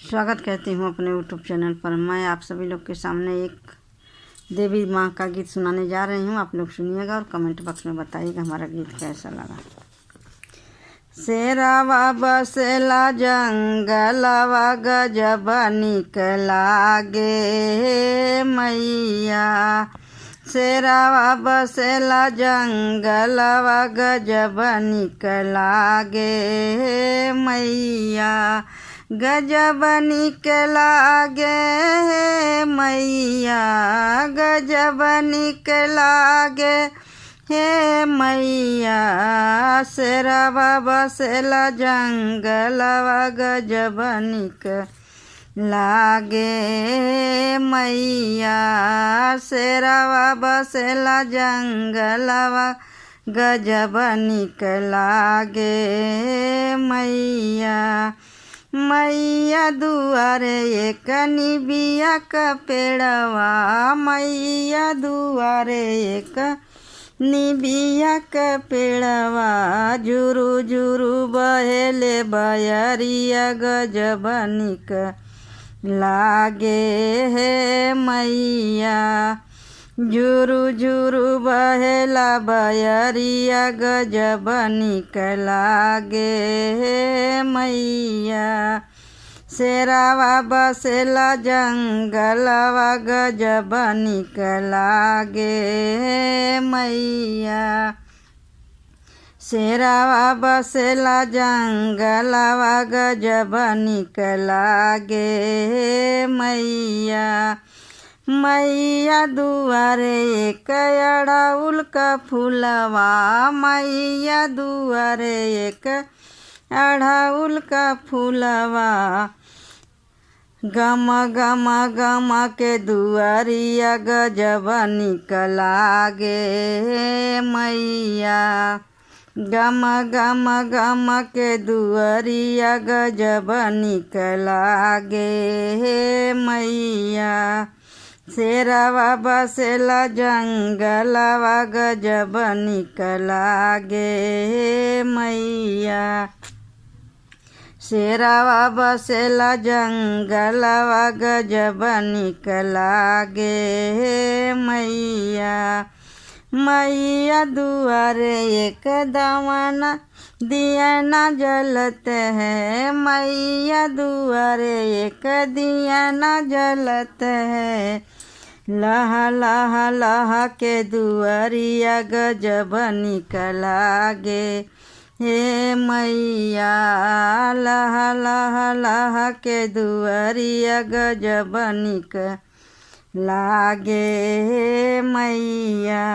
स्वागत कहती हूँ अपने यूट्यूब चैनल पर। मैं आप सभी लोग के सामने एक देवी माँ का गीत सुनाने जा रही हूँ। आप लोग सुनिएगा और कमेंट बॉक्स में बताइएगा हमारा गीत कैसा लगा। शेरावा बसेला जंगलवा गजब निक लागे मैया। शेरावा बसेला जंगलवा गजब निक लागे मैया। गजब निक लागे मैया, गजब निक लागे हे मैया। शेरावा बसेला जंगलवा गजब निक लागे मैया। शेरावा बसेला जंगलवा गजब निक लागे मैया। मैया दुआरे एक निबिया का पेड़वा, मैया दुआरे एक निबिया का पेड़वा। जुरु जुरु बहेले बयरिया गजब निक लागे हे मैया। जुरु जुरु बहेला बयरिया गजब निक लागे हे मैया। शेरावा बसेला जंगलवा गजब निक लागे हे मैया। शेरावा बसेला जंगलवा गजब निक लागे हे मैया। मैया दुआरे एक अड़हुल का फूलवा, मैया दुआरे एक अड़हुल का फूलवा। गम गम गम के दुआरिया गजब निक लागे मैया। गम गम गम के दुआरिया गजब निक लागे मैया। शेरावा बसेला जंगलवा गजब निक लागे मैया। शेरावा बसेला जंगलवा गजब निक लागे मैया। मैया दुआरे एक दवाना दिया न जलत है, मैया दुआरे एक दिया न जलत है। लह लह लह के दुआरिया गजब निक लागे हे मैया। लह लह लह के दुआरिया गजब निक लागे हे मैया।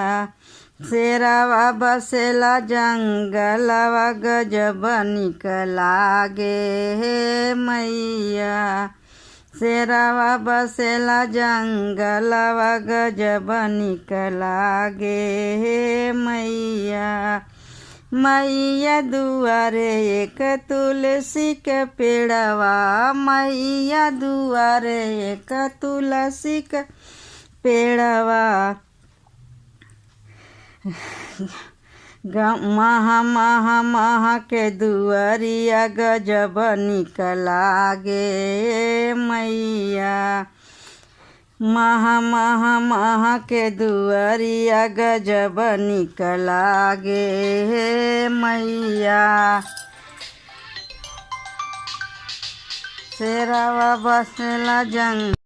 शेरावा बसेला जंगलवा गजब निक लागे हे मैया। शेरावा बसेला जंगलवा गजब निक लागे हे मैया। मैया दुआरे एक तुलसी के पेड़वा, मैया दुआरे एक तुलसी के पेड़वा। महा महा महा के दुआरिया गजब निक लागे मैया। महा महा महा के दुआरिया गजब निक लागे मैया। शेरावा बसेला जंग